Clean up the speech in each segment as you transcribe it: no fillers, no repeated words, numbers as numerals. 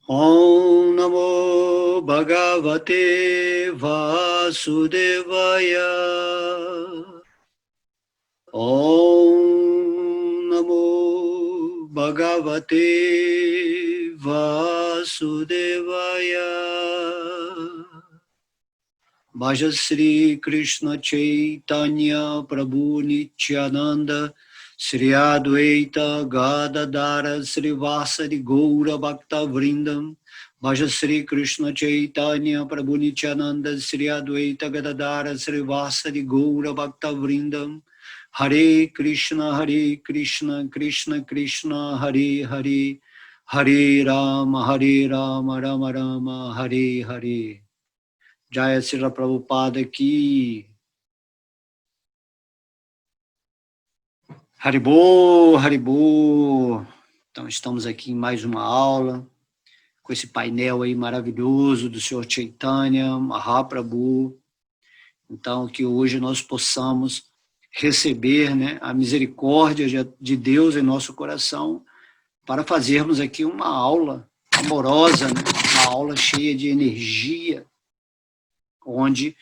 Om Namo Bhagavate Vasudevaya. Om Namo Bhagavate Vasudevaya. Bhaja Sri Krishna Chaitanya Prabhu Nityananda Sri Advaita Gadadara Srivasadi Gaura Bhakta Vrindam. Bhaja Sri Krishna Chaitanya Prabhu Nityananda Sri Advaita Gadadara Srivasadi Gaura Bhakta Vrindam. Hare Krishna, Krishna Krishna, Hare Hare, Hare Rama, Rama Rama, Hare Hare. Jaya Srila Prabhupada ki. Haribô, Haribô. Então, estamos aqui em mais uma aula, com esse painel aí maravilhoso do Senhor Chaitanya, Mahaprabhu. Então, que hoje nós possamos receber, né, a misericórdia de Deus em nosso coração, para fazermos aqui uma aula amorosa, né, uma aula cheia de energia, onde,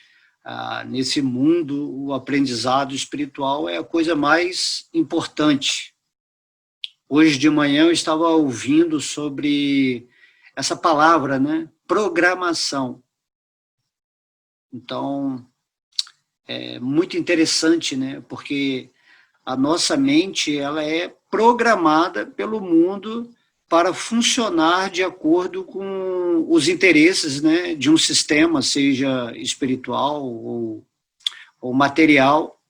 nesse mundo, o aprendizado espiritual é a coisa mais importante. Hoje de manhã eu estava ouvindo sobre essa palavra, né? Programação. Então, é muito interessante, né? Porque a nossa mente, ela é programada pelo mundo para funcionar de acordo com os interesses, né, de um sistema, seja espiritual ou material.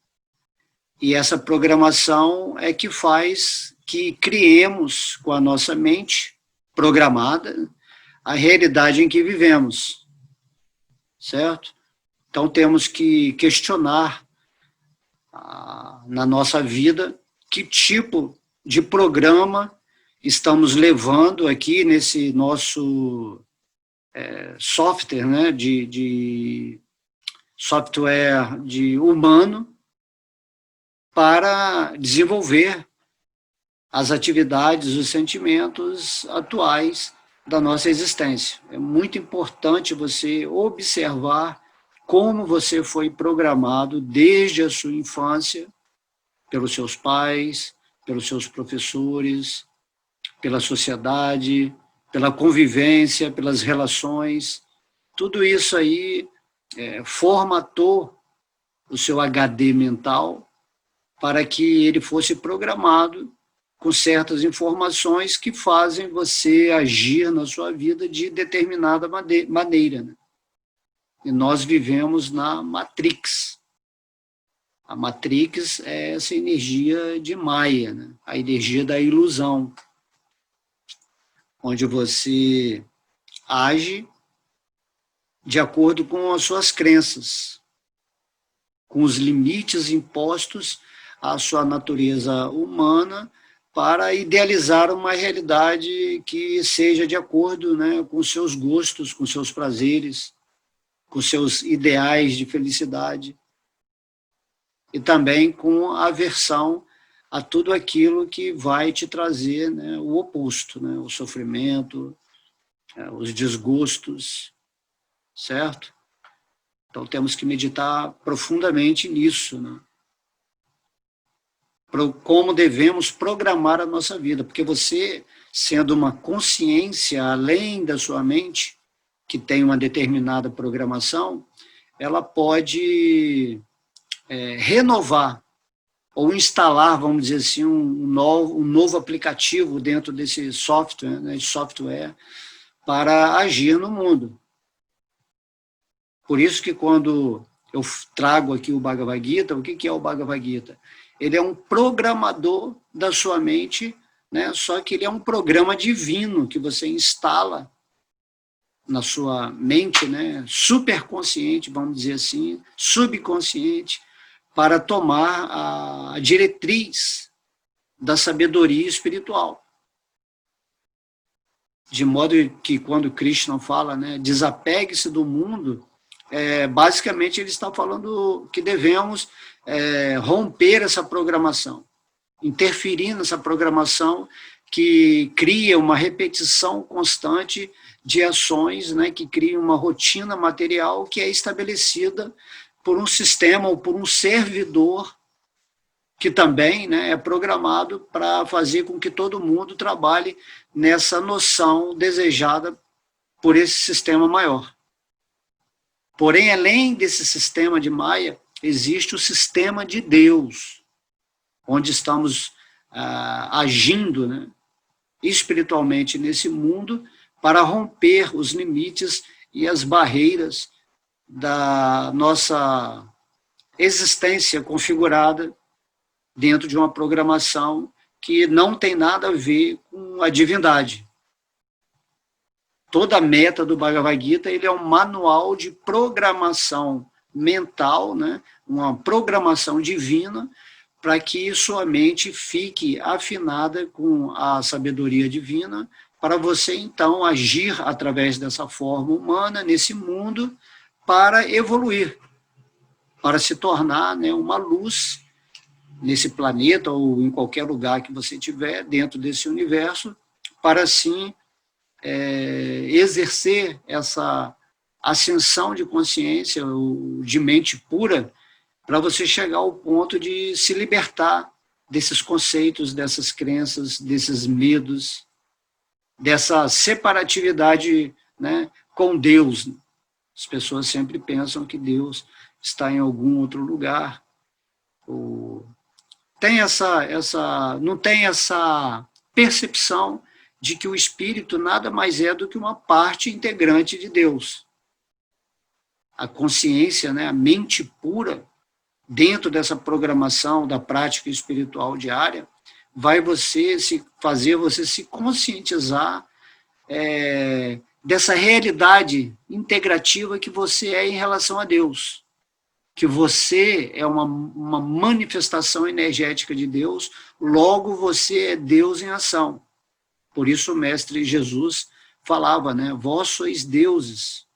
E essa programação é que faz que criemos com a nossa mente programada a realidade em que vivemos, certo? Então temos que questionar na nossa vida que tipo de programa estamos levando aqui nesse nosso software, né, de software de humano, para desenvolver as atividades, os sentimentos atuais da nossa existência. É muito importante você observar como você foi programado desde a sua infância, pelos seus pais, pelos seus professores, pela sociedade, pela convivência, pelas relações. Tudo isso aí formatou o seu HD mental para que ele fosse programado com certas informações que fazem você agir na sua vida de determinada maneira, né? E nós vivemos na Matrix. A Matrix é essa energia de Maia, né? A energia da ilusão, onde você age de acordo com as suas crenças, com os limites impostos à sua natureza humana, para idealizar uma realidade que seja de acordo, né, com seus gostos, com seus prazeres, com seus ideais de felicidade, e também com aversão a tudo aquilo que vai te trazer, né, o oposto, né, o sofrimento, os desgostos, certo? Então temos que meditar profundamente nisso, né? Como devemos programar a nossa vida, porque você, sendo uma consciência além da sua mente, que tem uma determinada programação, ela pode renovar ou instalar, vamos dizer assim, um novo aplicativo dentro desse software, né, para agir no mundo. Por isso que quando eu trago aqui o Bhagavad Gita, o que é o Bhagavad Gita? Ele é um programador da sua mente, né? Só que ele é um programa divino que você instala na sua mente, né? Superconsciente, vamos dizer assim, subconsciente, para tomar a diretriz da sabedoria espiritual. De modo que quando Krishna fala, né, desapegue-se do mundo, basicamente ele está falando que devemos romper essa programação, interferir nessa programação que cria uma repetição constante de ações, né, que cria uma rotina material que é estabelecida por um sistema ou por um servidor que também, né, é programado para fazer com que todo mundo trabalhe nessa noção desejada por esse sistema maior. Porém, além desse sistema de Maia, existe o sistema de Deus, onde estamos agindo, né, espiritualmente nesse mundo para romper os limites e as barreiras da nossa existência configurada dentro de uma programação que não tem nada a ver com a divindade. Toda a meta do Bhagavad Gita ele é um manual de programação mental, né? Uma programação divina, para que sua mente fique afinada com a sabedoria divina, para você, então, agir através dessa forma humana, nesse mundo, para evoluir, para se tornar, né, uma luz nesse planeta ou em qualquer lugar que você estiver dentro desse universo, para assim exercer essa ascensão de consciência, de mente pura, para você chegar ao ponto de se libertar desses conceitos, dessas crenças, desses medos, dessa separatividade, né, com Deus. As pessoas sempre pensam que Deus está em algum outro lugar, ou não tem essa percepção de que o espírito nada mais é do que uma parte integrante de Deus. A consciência, né, a mente pura, dentro dessa programação da prática espiritual diária, vai fazer você se conscientizar dessa realidade integrativa que você é em relação a Deus. Que você é uma manifestação energética de Deus, logo você é Deus em ação. Por isso o mestre Jesus falava, né, vós sois deuses.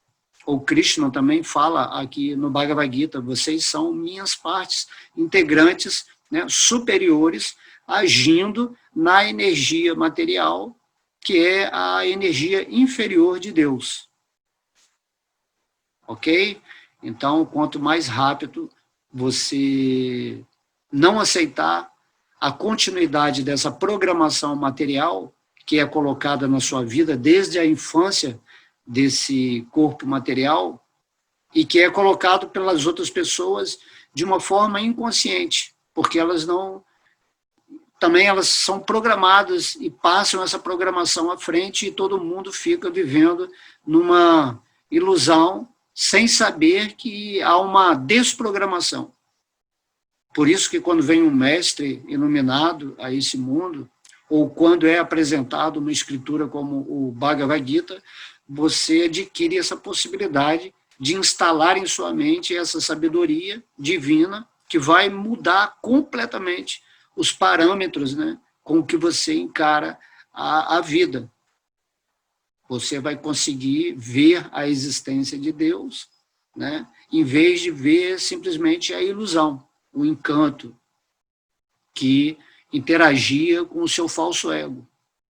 O Krishna também fala aqui no Bhagavad Gita, vocês são minhas partes integrantes, né, superiores, agindo na energia material, que é a energia inferior de Deus. Ok? Então, quanto mais rápido você não aceitar a continuidade dessa programação material, que é colocada na sua vida desde a infância desse corpo material, e que é colocado pelas outras pessoas de uma forma inconsciente, porque elas são programadas e passam essa programação à frente e todo mundo fica vivendo numa ilusão sem saber que há uma desprogramação. Por isso que quando vem um mestre iluminado a esse mundo, ou quando é apresentado uma escritura como o Bhagavad Gita, você adquire essa possibilidade de instalar em sua mente essa sabedoria divina que vai mudar completamente os parâmetros, né, com que você encara a vida. Você vai conseguir ver a existência de Deus, né, em vez de ver simplesmente a ilusão, o encanto que interagia com o seu falso ego,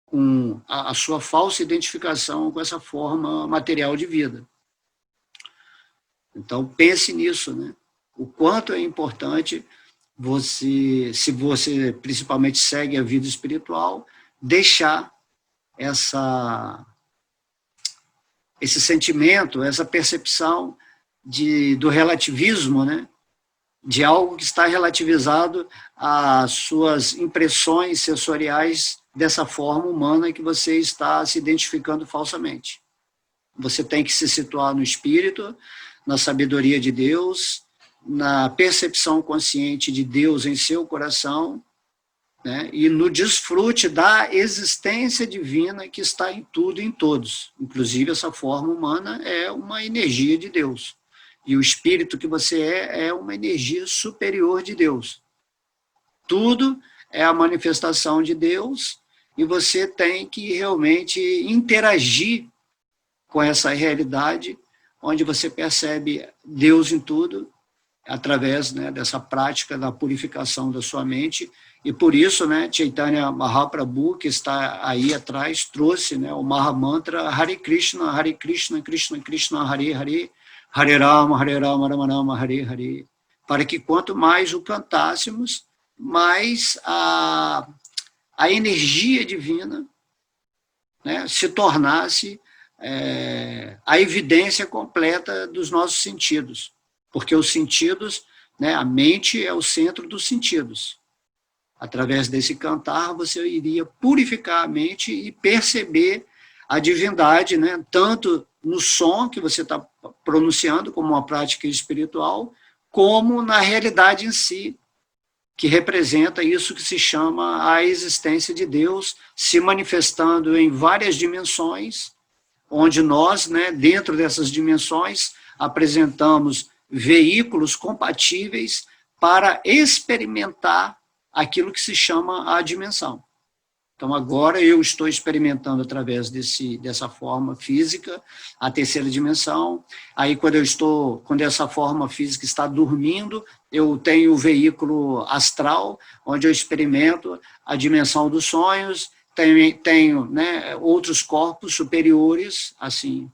com a sua falsa identificação com essa forma material de vida. Então, pense nisso, né? O quanto é importante você, se você principalmente segue a vida espiritual, deixar esse sentimento, essa percepção do relativismo, né? De algo que está relativizado às suas impressões sensoriais dessa forma humana que você está se identificando falsamente. Você tem que se situar no espírito, na sabedoria de Deus, na percepção consciente de Deus em seu coração, né, e no desfrute da existência divina que está em tudo e em todos. Inclusive, essa forma humana é uma energia de Deus. E o espírito que você é uma energia superior de Deus. Tudo é a manifestação de Deus e você tem que realmente interagir com essa realidade, onde você percebe Deus em tudo, através, né, dessa prática da purificação da sua mente E por isso, né, Chaitanya Mahaprabhu, que está aí atrás, trouxe, né, o Mahamantra Hare Krishna, Krishna Krishna, Hare Hare, Hare Rama, Rama Rama, Hare Hare, para que quanto mais o cantássemos, mais a energia divina, né, se tornasse a evidência completa dos nossos sentidos. Porque os sentidos, né, a mente é o centro dos sentidos. Através desse cantar, você iria purificar a mente e perceber a divindade, né, tanto no som que você está pronunciando, como uma prática espiritual, como na realidade em si, que representa isso que se chama a existência de Deus, se manifestando em várias dimensões, onde nós, né, dentro dessas dimensões, apresentamos veículos compatíveis para experimentar aquilo que se chama a dimensão. Então, agora eu estou experimentando através dessa forma física a terceira dimensão. Aí, quando essa forma física está dormindo, eu tenho o veículo astral, onde eu experimento a dimensão dos sonhos, tenho, né, outros corpos superiores, assim,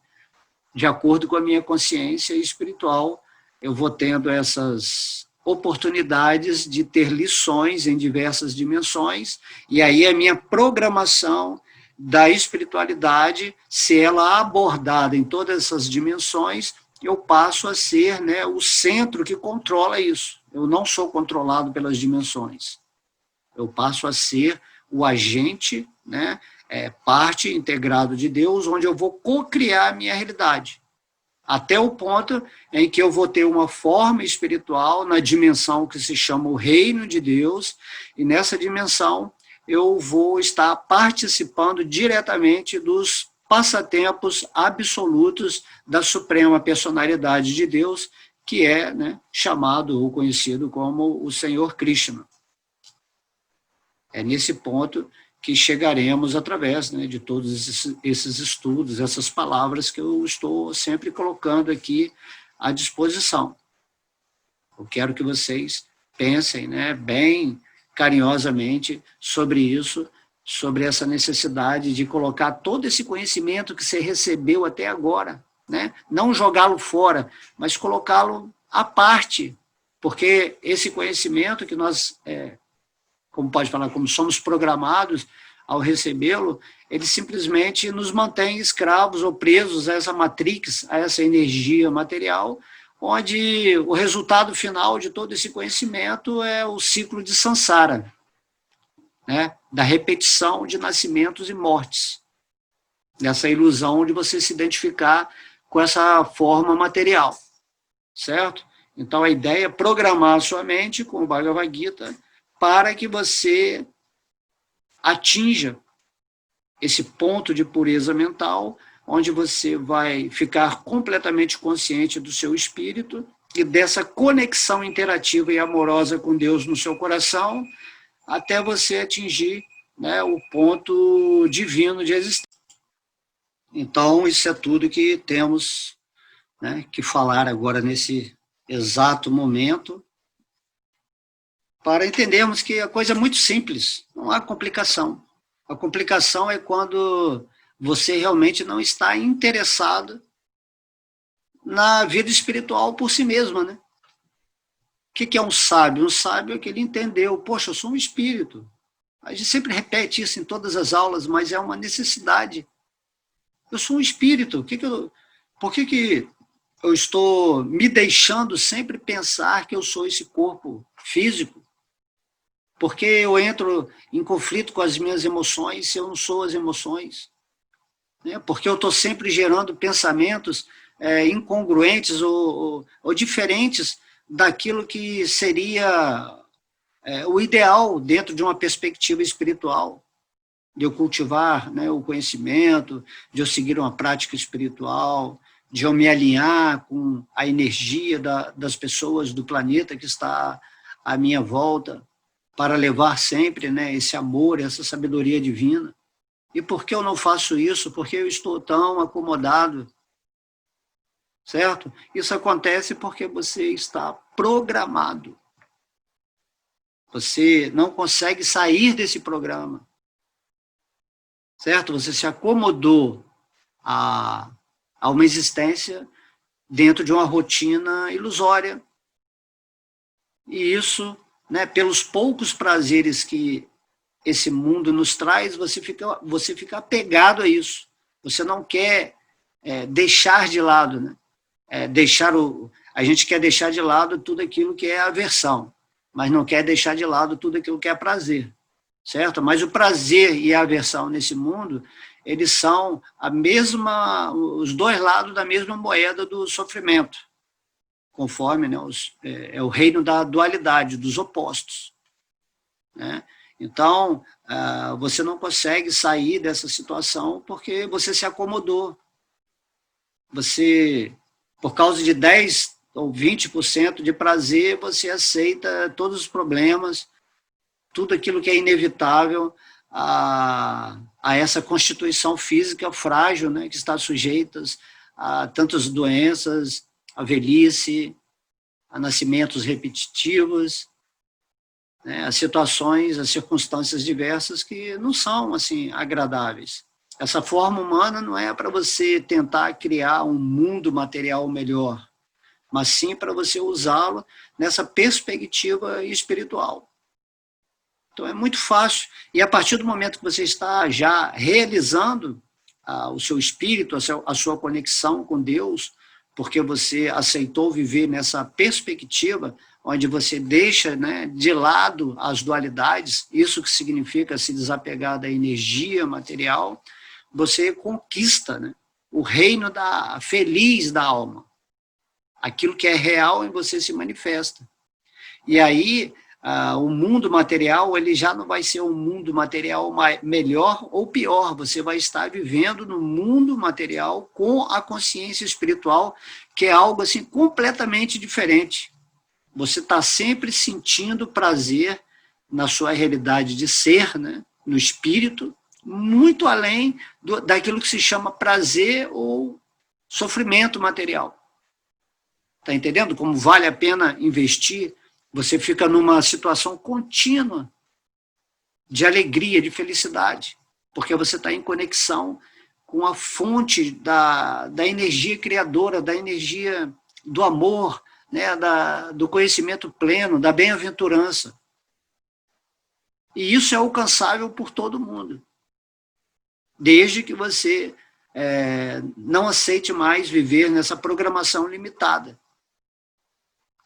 de acordo com a minha consciência espiritual, eu vou tendo essas oportunidades de ter lições em diversas dimensões, e aí a minha programação da espiritualidade, se ela abordada em todas essas dimensões, eu passo a ser, né, o centro que controla isso. Eu não sou controlado pelas dimensões. Eu passo a ser o agente, né, parte integrado de Deus, onde eu vou co-criar a minha realidade. Até o ponto em que eu vou ter uma forma espiritual na dimensão que se chama o reino de Deus, e nessa dimensão eu vou estar participando diretamente dos passatempos absolutos da suprema personalidade de Deus, que é, né, chamado ou conhecido como o Senhor Krishna. É nesse ponto que chegaremos através, né, de todos esses estudos, essas palavras que eu estou sempre colocando aqui à disposição. Eu quero que vocês pensem, né, bem carinhosamente sobre isso, sobre essa necessidade de colocar todo esse conhecimento que você recebeu até agora, né, não jogá-lo fora, mas colocá-lo à parte, porque esse conhecimento que nós como pode falar, como somos programados ao recebê-lo, ele simplesmente nos mantém escravos ou presos a essa matrix, a essa energia material, onde o resultado final de todo esse conhecimento é o ciclo de samsara, né? Da repetição de nascimentos e mortes, dessa ilusão de você se identificar com essa forma material, certo? Então, a ideia é programar a sua mente com o Bhagavad Gita para que você atinja esse ponto de pureza mental, onde você vai ficar completamente consciente do seu espírito e dessa conexão interativa e amorosa com Deus no seu coração, até você atingir, né, o ponto divino de existência. Então, isso é tudo que temos, né, que falar agora nesse exato momento, para entendermos que a coisa é muito simples, não há complicação. A complicação é quando você realmente não está interessado na vida espiritual por si mesma, né? O que é um sábio? Um sábio é que ele entendeu, poxa, eu sou um espírito. A gente sempre repete isso em todas as aulas, mas é uma necessidade. Eu sou um espírito. Por que eu estou me deixando sempre pensar que eu sou esse corpo físico? Porque eu entro em conflito com as minhas emoções se eu não sou as emoções, né? Porque eu estou sempre gerando pensamentos incongruentes ou diferentes daquilo que seria o ideal dentro de uma perspectiva espiritual, de eu cultivar, né, o conhecimento, de eu seguir uma prática espiritual, de eu me alinhar com a energia das pessoas do planeta que está à minha volta, para levar sempre, né, esse amor, essa sabedoria divina. E por que eu não faço isso? Porque eu estou tão acomodado, certo? Isso acontece porque você está programado. Você não consegue sair desse programa, certo? Você se acomodou a uma existência dentro de uma rotina ilusória. E isso, né, pelos poucos prazeres que esse mundo nos traz, você fica apegado a isso. Você não quer deixar de lado, né? A gente quer deixar de lado tudo aquilo que é aversão, mas não quer deixar de lado tudo aquilo que é prazer, certo? Mas o prazer e a aversão nesse mundo, eles são os dois lados da mesma moeda do sofrimento, conforme, né, é o reino da dualidade, dos opostos, né? Então, você não consegue sair dessa situação porque você se acomodou. Você, por causa de 10 ou 20% de prazer, você aceita todos os problemas, tudo aquilo que é inevitável a essa constituição física frágil, né, que está sujeita a tantas doenças, a velhice, a nascimentos repetitivos, né, as situações, as circunstâncias diversas que não são assim agradáveis. Essa forma humana não é para você tentar criar um mundo material melhor, mas sim para você usá-lo nessa perspectiva espiritual. Então é muito fácil, e a partir do momento que você está já realizando o seu espírito, a sua conexão com Deus, porque você aceitou viver nessa perspectiva, onde você deixa, né, de lado as dualidades, isso que significa se desapegar da energia material, você conquista, né, o reino feliz da alma. Aquilo que é real em você se manifesta. E aí, o mundo material, ele já não vai ser um mundo material melhor ou pior, você vai estar vivendo no mundo material com a consciência espiritual, que é algo assim completamente diferente. Você está sempre sentindo prazer na sua realidade de ser, né, no espírito, muito além daquilo que se chama prazer ou sofrimento material. Está entendendo como vale a pena investir? Você fica numa situação contínua de alegria, de felicidade, porque você está em conexão com a fonte da energia criadora, da energia do amor, né, do conhecimento pleno, da bem-aventurança. E isso é alcançável por todo mundo, desde que você não aceite mais viver nessa programação limitada,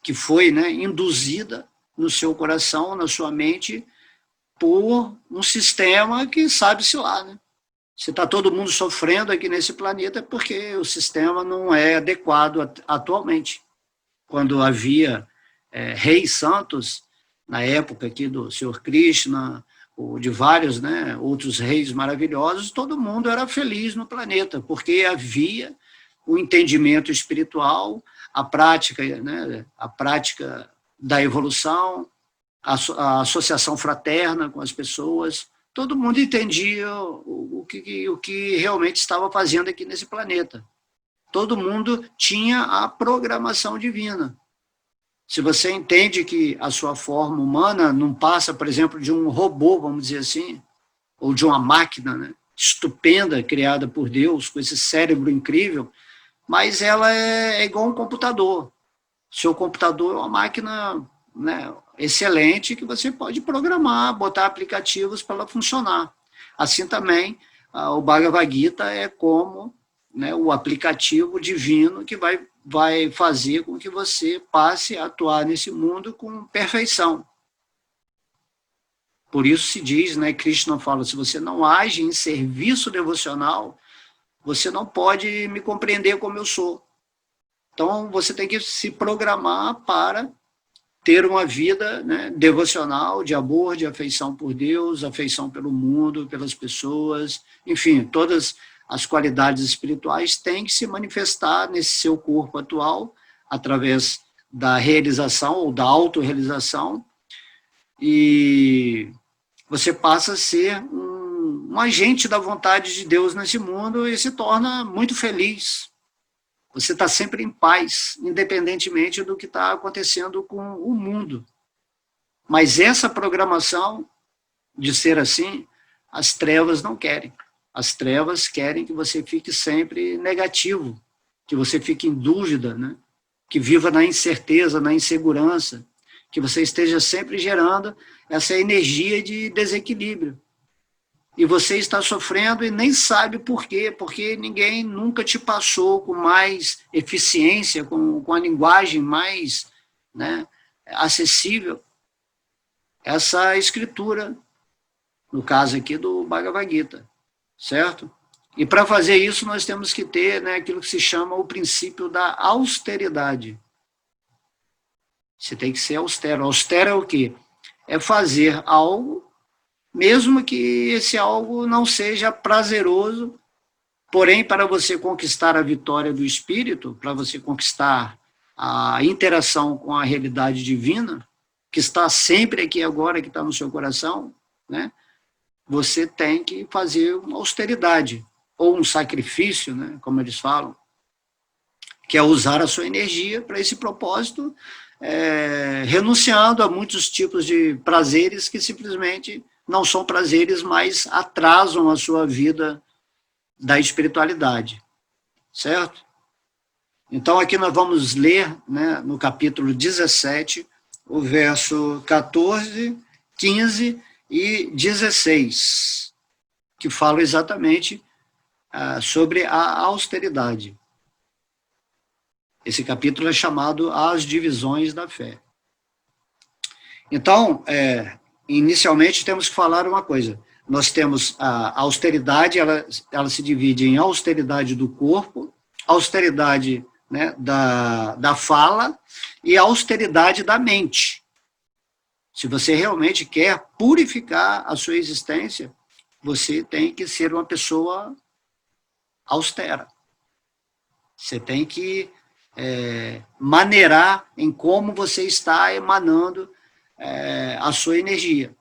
que foi, né, induzida no seu coração, na sua mente, por um sistema que sabe-se lá, né? Se está todo mundo sofrendo aqui nesse planeta é porque o sistema não é adequado atualmente. Quando havia reis santos, na época aqui do Senhor Krishna, ou de vários, né, outros reis maravilhosos, todo mundo era feliz no planeta, porque havia o entendimento espiritual, a prática, né, a prática da evolução, a associação fraterna com as pessoas, todo mundo entendia o que realmente estava fazendo aqui nesse planeta. Todo mundo tinha a programação divina. Se você entende que a sua forma humana não passa, por exemplo, de um robô, vamos dizer assim, ou de uma máquina, né, estupenda, criada por Deus, com esse cérebro incrível, mas ela é igual um computador. Seu computador é uma máquina, né, excelente que você pode programar, botar aplicativos para ela funcionar. Assim também, o Bhagavad Gita é como, né, o aplicativo divino que vai fazer com que você passe a atuar nesse mundo com perfeição. Por isso se diz, né, Krishna fala, se você não age em serviço devocional, você não pode me compreender como eu sou. Então, você tem que se programar para ter uma vida, né, devocional, de amor, de afeição por Deus, afeição pelo mundo, pelas pessoas, enfim, todas as qualidades espirituais têm que se manifestar nesse seu corpo atual, através da realização ou da autorrealização, e você passa a ser um agente da vontade de Deus nesse mundo e se torna muito feliz. Você está sempre em paz, independentemente do que está acontecendo com o mundo. Mas essa programação de ser assim, as trevas não querem. As trevas querem que você fique sempre negativo, que você fique em dúvida, né? Que viva na incerteza, na insegurança, que você esteja sempre gerando essa energia de desequilíbrio. E você está sofrendo e nem sabe por quê, porque ninguém nunca te passou com mais eficiência, com a linguagem mais, né, acessível, essa escritura, no caso aqui do Bhagavad Gita, certo? E para fazer isso nós temos que ter, né, aquilo que se chama o princípio da austeridade. Você tem que ser austero. Austero é o quê? É fazer algo, mesmo que esse algo não seja prazeroso, porém, para você conquistar a vitória do espírito, para você conquistar a interação com a realidade divina, que está sempre aqui agora, que está no seu coração, né? Você tem que fazer uma austeridade, ou um sacrifício, né, como eles falam, que é usar a sua energia para esse propósito, renunciando a muitos tipos de prazeres que simplesmente não são prazeres, mas atrasam a sua vida da espiritualidade, certo? Então, aqui nós vamos ler, né, no capítulo 17, o verso 14, 15 e 16, que fala exatamente sobre a austeridade. Esse capítulo é chamado As Divisões da Fé. Então, inicialmente temos que falar uma coisa. Nós temos a austeridade, ela se divide em austeridade do corpo, austeridade, né, da fala e austeridade da mente. Se você realmente quer purificar a sua existência, você tem que ser uma pessoa austera. Você tem que maneirar em como você está emanando a sua energia.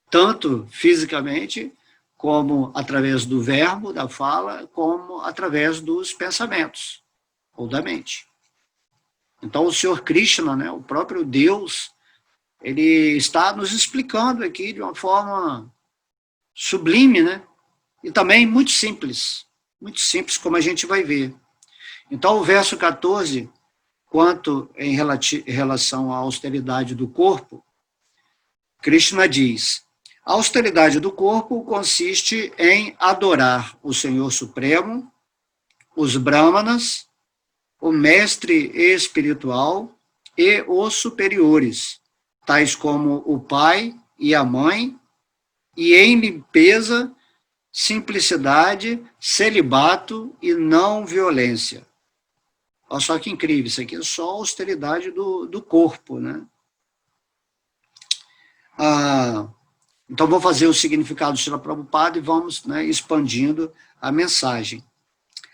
Tanto fisicamente, como através do verbo, da fala, como através dos pensamentos, ou da mente. Então, o Senhor Krishna, né, o próprio Deus, ele está nos explicando aqui de uma forma sublime, né, e também muito simples, como a gente vai ver. Então, o verso 14, quanto em relação à austeridade do corpo, Krishna diz: a austeridade do corpo consiste em adorar o Senhor Supremo, os Brahmanas, o mestre espiritual e os superiores, tais como o pai e a mãe, e em limpeza, simplicidade, celibato e não violência. Olha só que incrível, isso aqui é só a austeridade do corpo, né? Então, vou fazer o significado do Srila Prabhupada e vamos, né, expandindo a mensagem.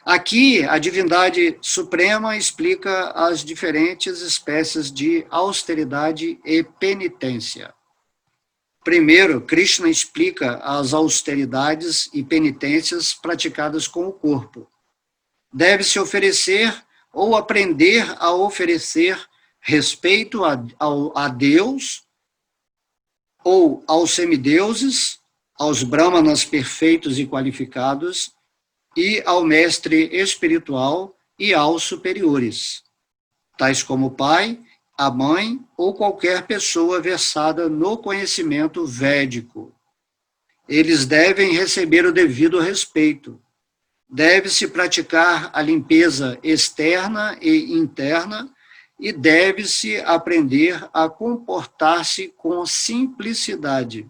Aqui, a divindade suprema explica as diferentes espécies de austeridade e penitência. Primeiro, Krishna explica as austeridades e penitências praticadas com o corpo. Deve-se oferecer ou aprender a oferecer respeito a Deus ou aos semideuses, aos brahmanas perfeitos e qualificados, e ao mestre espiritual e aos superiores, tais como o pai, a mãe ou qualquer pessoa versada no conhecimento védico. Eles devem receber o devido respeito. Deve-se praticar a limpeza externa e interna e deve-se aprender a comportar-se com simplicidade.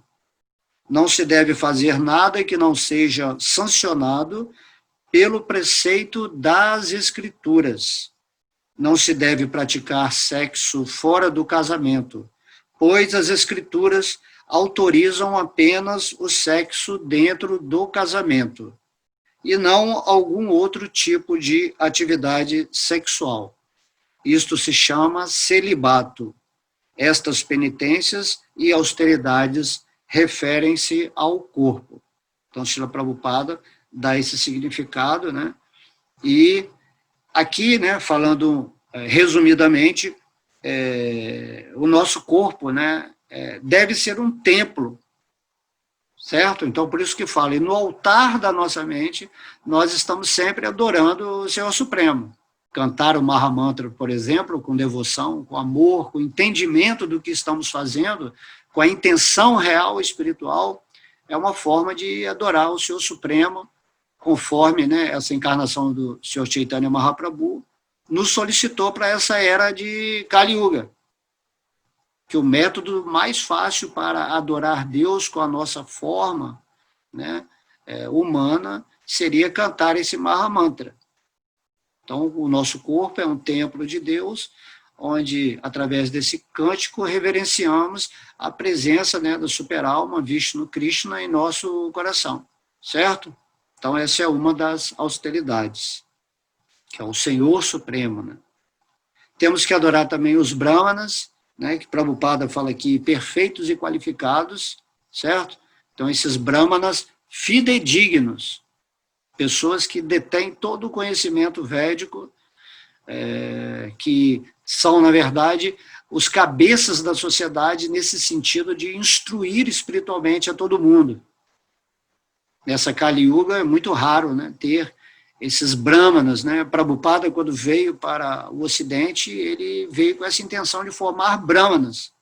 Não se deve fazer nada que não seja sancionado pelo preceito das Escrituras. Não se deve praticar sexo fora do casamento, pois as Escrituras autorizam apenas o sexo dentro do casamento, e não algum outro tipo de atividade sexual. Isto se chama celibato. Estas penitências e austeridades referem-se ao corpo. Então, Srila Prabhupada dá esse significado, né? E aqui, né, falando resumidamente, o nosso corpo, né, deve ser um templo, certo? Então, por isso que fala, e no altar da nossa mente, nós estamos sempre adorando o Senhor Supremo. Cantar o Mahamantra, por exemplo, com devoção, com amor, com entendimento do que estamos fazendo, com a intenção real espiritual, é uma forma de adorar o Senhor Supremo, conforme, né, essa encarnação do Senhor Chaitanya Mahaprabhu nos solicitou para essa era de Kali Yuga, que o método mais fácil para adorar Deus com a nossa forma, né, humana seria cantar esse Mahamantra. Então, o nosso corpo é um templo de Deus, onde, através desse cântico, reverenciamos a presença, né, da super-alma Vishnu Krishna em nosso coração, certo? Então, essa é uma das austeridades, que é o Senhor Supremo, né? Temos que adorar também os Brahmanas, né, que Prabhupada fala aqui, perfeitos e qualificados, certo? Então, esses Brahmanas fidedignos, pessoas que detêm todo o conhecimento védico, que são, na verdade, os cabeças da sociedade nesse sentido de instruir espiritualmente a todo mundo. Nessa Kali Yuga é muito raro, né, ter esses brahmanas, né? Prabhupada, quando veio para o Ocidente, ele veio com essa intenção de formar brahmanas,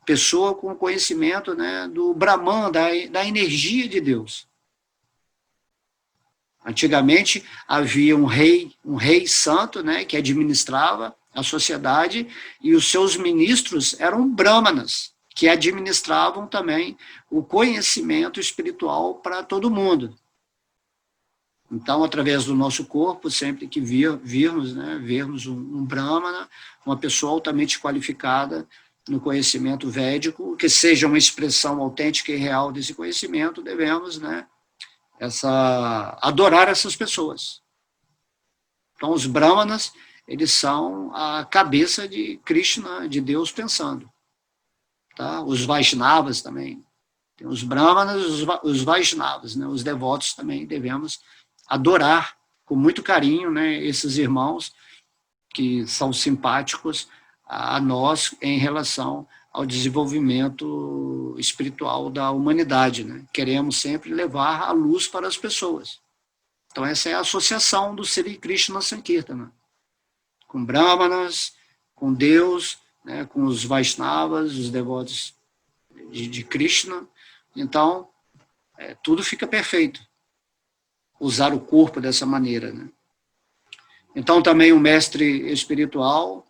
pessoa com conhecimento, né, do Brahman, da energia de Deus. Antigamente havia um rei santo, né, que administrava a sociedade, e os seus ministros eram brahmanas, que administravam também o conhecimento espiritual para todo mundo. Então, através do nosso corpo, sempre que vermos um brahmana, uma pessoa altamente qualificada no conhecimento védico, que seja uma expressão autêntica e real desse conhecimento, devemos, né, adorar essas pessoas. Então, os brahmanas, eles são a cabeça de Krishna, de Deus pensando. Tá? Os Vaishnavas também. Tem os brahmanas, os Vaishnavas, né? Os devotos também devemos adorar com muito carinho, né, esses irmãos que são simpáticos a nós em relação ao desenvolvimento espiritual da humanidade, né? Queremos sempre levar a luz para as pessoas. Então, essa é a associação do Sri Krishna Sankirtana, com Brahmanas, com Deus, né, com os Vaishnavas, os devotos de Krishna. Então, tudo fica perfeito. Usar o corpo dessa maneira, né? Então, também um mestre espiritual,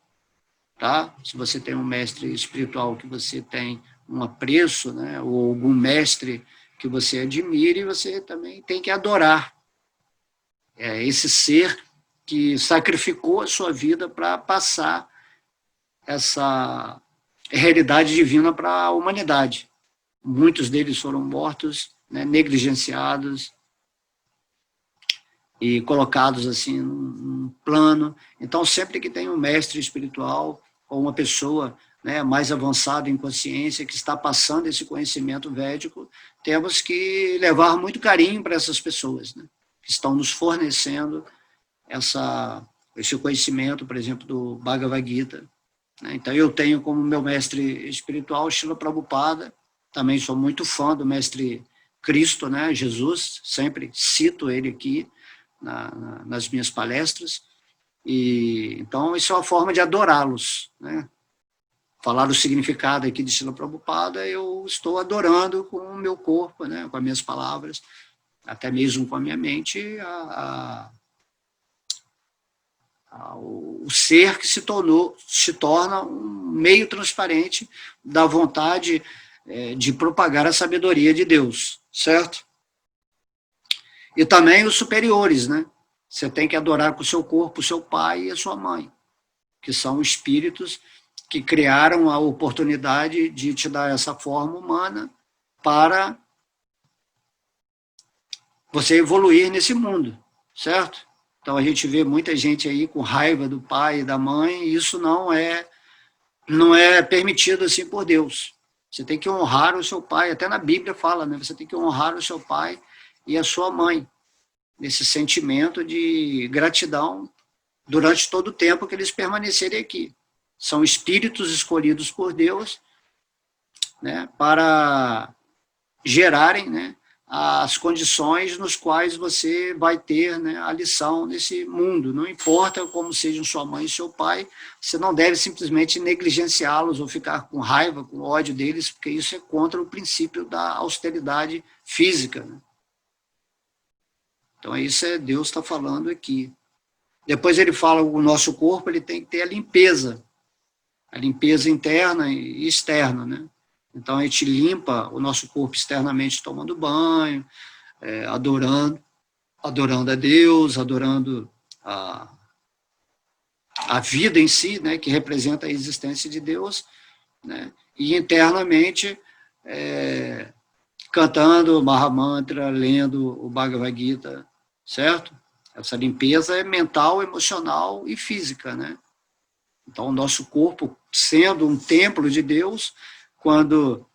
tá? Se você tem um mestre espiritual que você tem um apreço, né, ou algum mestre que você admire, você também tem que adorar esse ser que sacrificou a sua vida para passar essa realidade divina para a humanidade. Muitos deles foram mortos, né, negligenciados e colocados assim num plano. Então, sempre que tem um mestre espiritual ou uma pessoa, né, mais avançada em consciência que está passando esse conhecimento védico, temos que levar muito carinho para essas pessoas, né, que estão nos fornecendo esse conhecimento, por exemplo, do Bhagavad Gita. Né? Então, eu tenho como meu mestre espiritual Srila Prabhupada, também sou muito fã do mestre Cristo, né, Jesus, sempre cito ele aqui nas minhas palestras, e então isso é uma forma de adorá-los, né? Falar o significado aqui de Srila Prabhupada, eu estou adorando com o meu corpo, né, com as minhas palavras, até mesmo com a minha mente, o ser que se torna um meio transparente da vontade de propagar a sabedoria de Deus, certo? E também os superiores, né? Você tem que adorar com o seu corpo o seu pai e a sua mãe, que são espíritos que criaram a oportunidade de te dar essa forma humana para você evoluir nesse mundo, certo? Então a gente vê muita gente aí com raiva do pai e da mãe, e isso não é permitido assim por Deus. Você tem que honrar o seu pai, até na Bíblia fala, né? Você tem que honrar o seu pai e a sua mãe, nesse sentimento de gratidão durante todo o tempo que eles permanecerem aqui, são espíritos escolhidos por Deus, né, para gerarem, né, as condições nos quais você vai ter, né, a lição nesse mundo. Não importa como sejam sua mãe e seu pai, você não deve simplesmente negligenciá-los ou ficar com raiva, com ódio deles, porque isso é contra o princípio da austeridade física, né? Então, isso é Deus está falando aqui. Depois ele fala o nosso corpo ele tem que ter a limpeza interna e externa, né? Então, a gente limpa o nosso corpo externamente tomando banho, adorando a Deus, adorando a vida em si, né, que representa a existência de Deus, né, e internamente cantando o Mahamantra, lendo o Bhagavad Gita, certo? Essa limpeza é mental, emocional e física, né? Então, o nosso corpo, sendo um templo de Deus, quando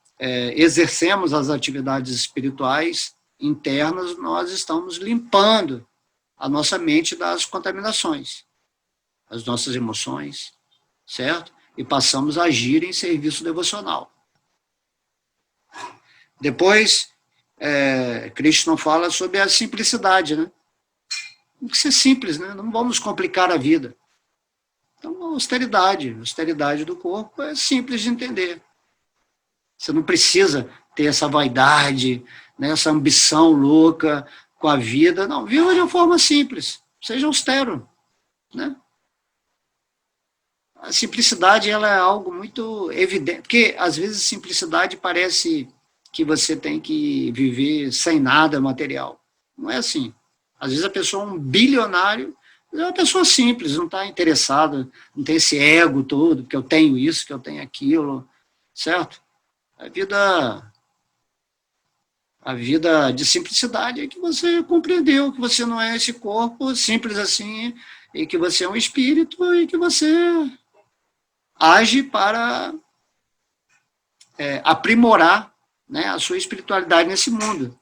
exercemos as atividades espirituais internas, nós estamos limpando a nossa mente das contaminações, as nossas emoções, certo? E passamos a agir em serviço devocional. Depois, Krishna fala sobre a simplicidade, né? Tem que ser simples, né? Não vamos complicar a vida. Então, austeridade do corpo é simples de entender. Você não precisa ter essa vaidade, né, essa ambição louca com a vida. Não, viva de uma forma simples, seja austero, né? A simplicidade ela é algo muito evidente, porque às vezes simplicidade parece que você tem que viver sem nada material. Não é assim. Às vezes a pessoa é um bilionário, é uma pessoa simples, não está interessada, não tem esse ego todo, que eu tenho isso, que eu tenho aquilo, certo? A vida de simplicidade é que você compreendeu que você não é esse corpo simples assim, e que você é um espírito e que você age para aprimorar, né, a sua espiritualidade nesse mundo.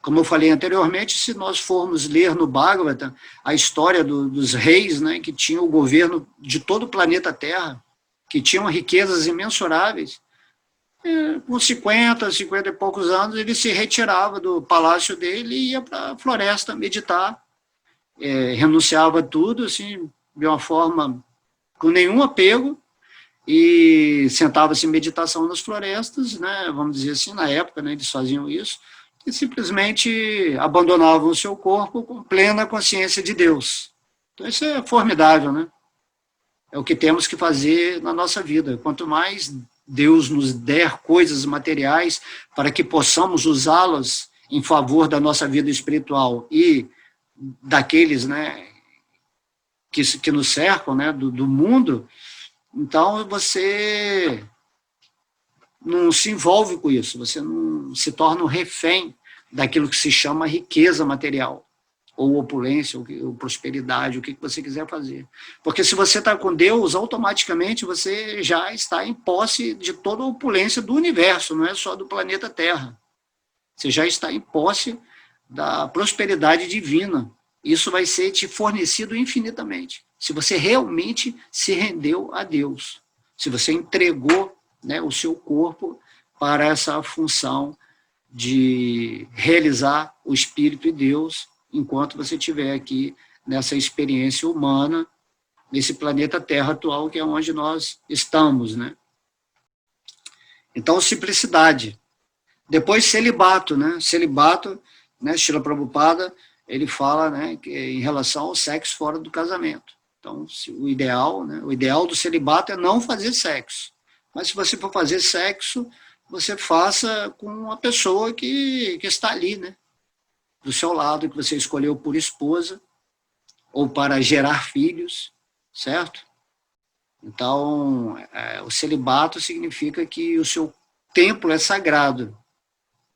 Como eu falei anteriormente, se nós formos ler no Bhagavatam a história dos reis, né, que tinham o governo de todo o planeta Terra, que tinham riquezas imensuráveis, com 50 e poucos anos, ele se retirava do palácio dele e ia para a floresta meditar, renunciava a tudo, assim, de uma forma com nenhum apego, e sentava-se em meditação nas florestas, né, vamos dizer assim, na época, né, eles faziam isso, e simplesmente abandonavam o seu corpo com plena consciência de Deus. Então isso é formidável, né? É o que temos que fazer na nossa vida. Quanto mais Deus nos der coisas materiais para que possamos usá-las em favor da nossa vida espiritual e daqueles, né, que nos cercam, né, do mundo, então você não se envolve com isso, você não se torna um refém daquilo que se chama riqueza material, ou opulência, ou prosperidade, o que você quiser fazer. Porque se você está com Deus, automaticamente você já está em posse de toda a opulência do universo, não é só do planeta Terra. Você já está em posse da prosperidade divina. Isso vai ser te fornecido infinitamente, se você realmente se rendeu a Deus, se você entregou, né, o seu corpo para essa função de realizar o Espírito e Deus enquanto você estiver aqui nessa experiência humana, nesse planeta Terra atual, que é onde nós estamos, né? Então, simplicidade. Depois, celibato, né? Celibato, né? Srila Prabhupada, ele fala, né, que em relação ao sexo fora do casamento. Então, o ideal, né, o ideal do celibato é não fazer sexo. Mas se você for fazer sexo, você faça com uma pessoa que está ali, né, do seu lado, que você escolheu por esposa, ou para gerar filhos, certo? Então, o celibato significa que o seu templo é sagrado.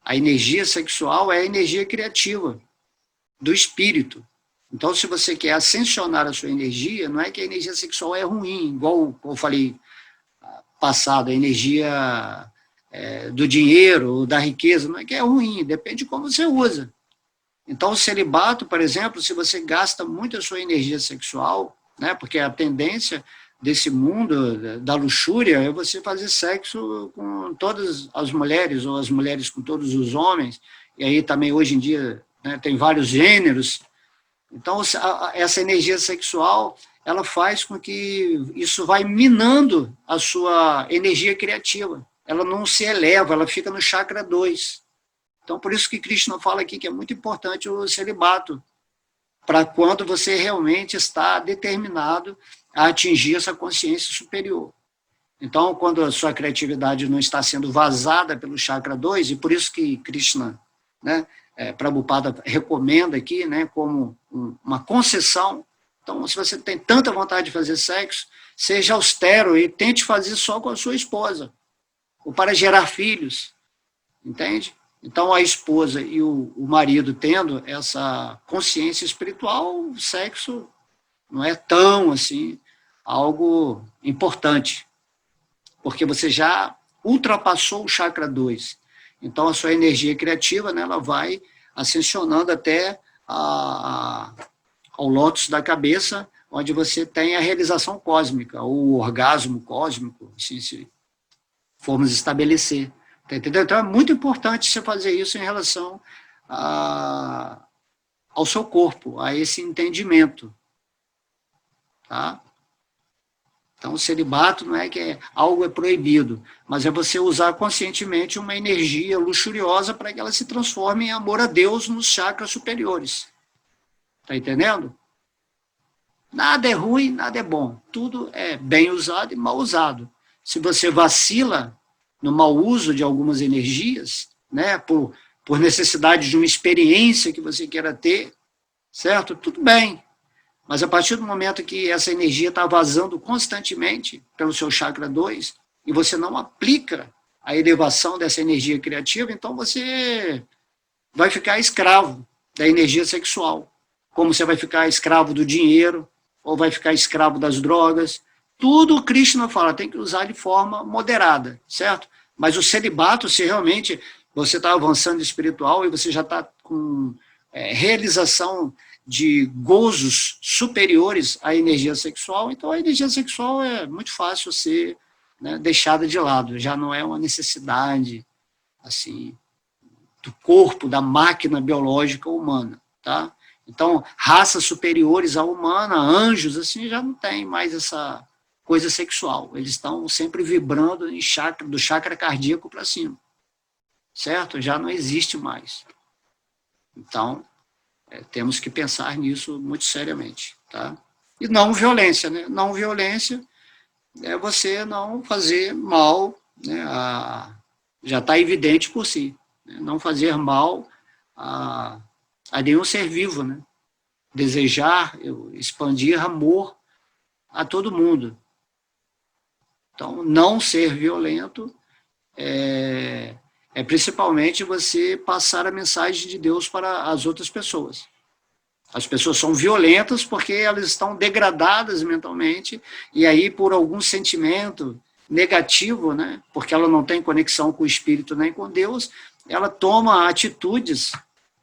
A energia sexual é a energia criativa do espírito. Então, se você quer ascensionar a sua energia, não é que a energia sexual é ruim, igual eu falei passado, a energia do dinheiro, da riqueza, não é que é ruim, depende de como você usa. Então, o celibato, por exemplo, se você gasta muito a sua energia sexual, né, porque a tendência desse mundo da luxúria é você fazer sexo com todas as mulheres, ou as mulheres com todos os homens, e aí também hoje em dia, né, tem vários gêneros. Então, essa energia sexual, ela faz com que isso vai minando a sua energia criativa. Ela não se eleva, ela fica no chakra 2. Então, por isso que Krishna fala aqui que é muito importante o celibato, para quando você realmente está determinado a atingir essa consciência superior. Então, quando a sua criatividade não está sendo vazada pelo chakra 2, e por isso que Krishna, né, Prabhupada recomenda aqui, né, como uma concessão. Então, se você tem tanta vontade de fazer sexo, seja austero e tente fazer só com a sua esposa, ou para gerar filhos, entende? Então, a esposa e o marido tendo essa consciência espiritual, o sexo não é tão assim algo importante, porque você já ultrapassou o chakra 2. Então, a sua energia criativa, né, ela vai ascensionando até ao lótus da cabeça, onde você tem a realização cósmica, ou o orgasmo cósmico, assim, se formos estabelecer. Tá, entendeu? Então, é muito importante você fazer isso em relação ao seu corpo, a esse entendimento. Tá? Então, o celibato não é que algo é proibido, mas é você usar conscientemente uma energia luxuriosa para que ela se transforme em amor a Deus nos chakras superiores. Está entendendo? Nada é ruim, nada é bom. Tudo é bem usado e mal usado. Se você vacila no mau uso de algumas energias, né, por necessidade de uma experiência que você queira ter, certo? Tudo bem. Mas a partir do momento que essa energia está vazando constantemente pelo seu chakra 2, e você não aplica a elevação dessa energia criativa, então você vai ficar escravo da energia sexual. Como você vai ficar escravo do dinheiro, ou vai ficar escravo das drogas. Tudo o Krishna fala, tem que usar de forma moderada, certo? Mas o celibato, se realmente você está avançando espiritual e você já está com realização de gozos superiores à energia sexual, então a energia sexual é muito fácil ser, né, deixada de lado, já não é uma necessidade assim do corpo, da máquina biológica humana, tá? Então, raças superiores à humana, anjos, assim, já não tem mais essa coisa sexual, eles estão sempre vibrando em chakra, do chakra cardíaco para cima, certo? Já não existe mais. Então, temos que pensar nisso muito seriamente, tá? E não violência, né? Não violência é você não fazer mal, né? Já está evidente por si, né? Não fazer mal a nenhum ser vivo, né? Desejar, expandir amor a todo mundo. Então, não ser violento é principalmente você passar a mensagem de Deus para as outras pessoas. As pessoas são violentas porque elas estão degradadas mentalmente, e aí por algum sentimento negativo, né, porque ela não tem conexão com o Espírito nem com Deus, ela toma atitudes,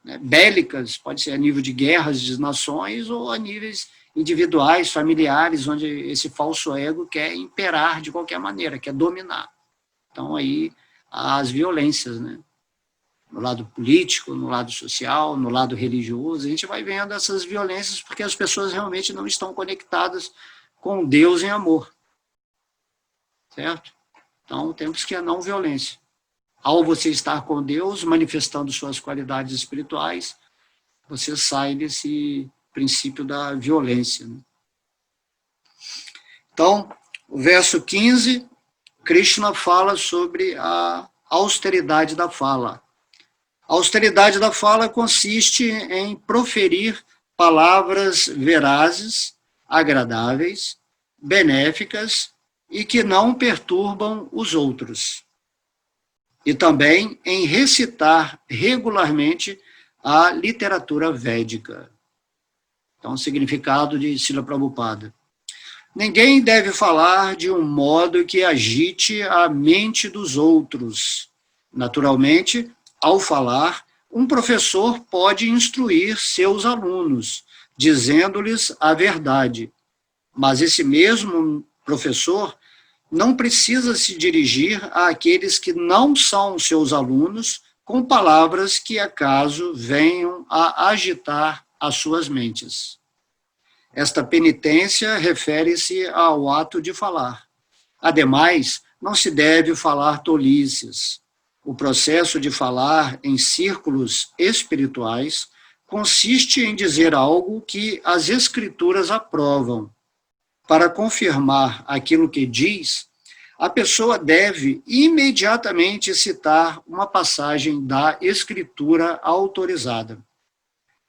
né, bélicas, pode ser a nível de guerras de nações ou a níveis individuais, familiares, onde esse falso ego quer imperar de qualquer maneira, quer dominar. Então aí as violências, né? No lado político, no lado social, no lado religioso, a gente vai vendo essas violências porque as pessoas realmente não estão conectadas com Deus em amor, certo? Então, temos que a não violência. Ao você estar com Deus, manifestando suas qualidades espirituais, você sai desse princípio da violência, né? Então, o verso 15, Krishna fala sobre a austeridade da fala. A austeridade da fala consiste em proferir palavras verazes, agradáveis, benéficas e que não perturbam os outros. E também em recitar regularmente a literatura védica. Então, o significado de Srila Prabhupada. Ninguém deve falar de um modo que agite a mente dos outros. Naturalmente, ao falar, um professor pode instruir seus alunos, dizendo-lhes a verdade, mas esse mesmo professor, não precisa se dirigir àqueles que não são seus alunos com palavras que acaso venham a agitar as suas mentes. Esta penitência refere-se ao ato de falar. Ademais, não se deve falar tolices. O processo de falar em círculos espirituais consiste em dizer algo que as Escrituras aprovam. Para confirmar aquilo que diz, a pessoa deve imediatamente citar uma passagem da Escritura autorizada.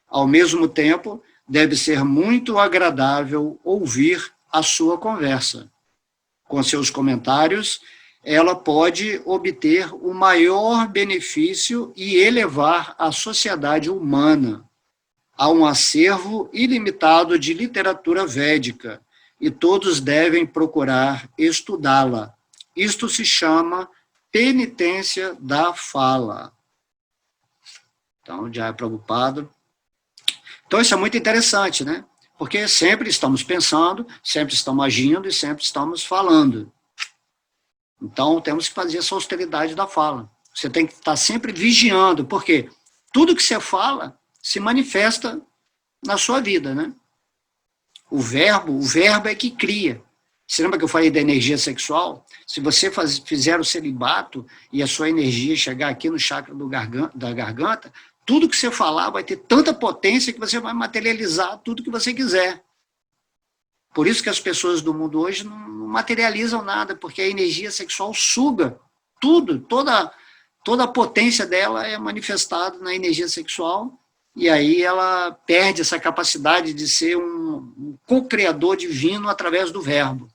Ao mesmo tempo, deve ser muito agradável ouvir a sua conversa. Com seus comentários, ela pode obter o maior benefício e elevar a sociedade humana a um acervo ilimitado de literatura védica, e todos devem procurar estudá-la. Isto se chama penitência da fala. Então, já é Prabhupada. Então, isso é muito interessante, né? Porque sempre estamos pensando, sempre estamos agindo e sempre estamos falando. Então, temos que fazer essa austeridade da fala. Você tem que estar sempre vigiando, porque tudo que você fala se manifesta na sua vida, né? O verbo é que cria. Você lembra que eu falei da energia sexual? Se você fizer o celibato e a sua energia chegar aqui no chakra da garganta, tudo que você falar vai ter tanta potência que você vai materializar tudo que você quiser. Por isso que as pessoas do mundo hoje não materializam nada, porque a energia sexual suga tudo, toda a potência dela é manifestada na energia sexual, e aí ela perde essa capacidade de ser um co-criador divino através do verbo.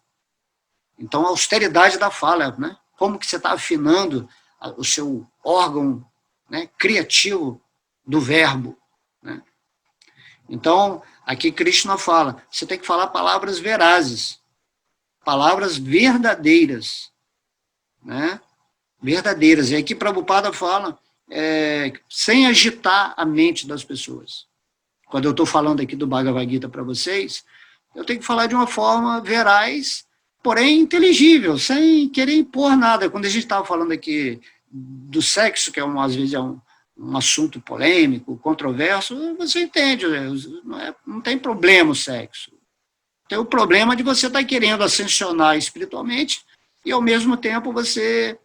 Então, a austeridade da fala, né? Como que você está afinando o seu órgão, né, criativo do verbo, né? Então, aqui Krishna fala, você tem que falar palavras verazes, palavras verdadeiras, né? Verdadeiras. E aqui Prabhupada fala, sem agitar a mente das pessoas. Quando eu estou falando aqui do Bhagavad Gita para vocês, eu tenho que falar de uma forma veraz, porém inteligível, sem querer impor nada. Quando a gente estava falando aqui do sexo, que às vezes é um assunto polêmico, controverso, você entende, não tem problema o sexo. Tem o problema de você estar querendo ascensionar espiritualmente e, ao mesmo tempo, você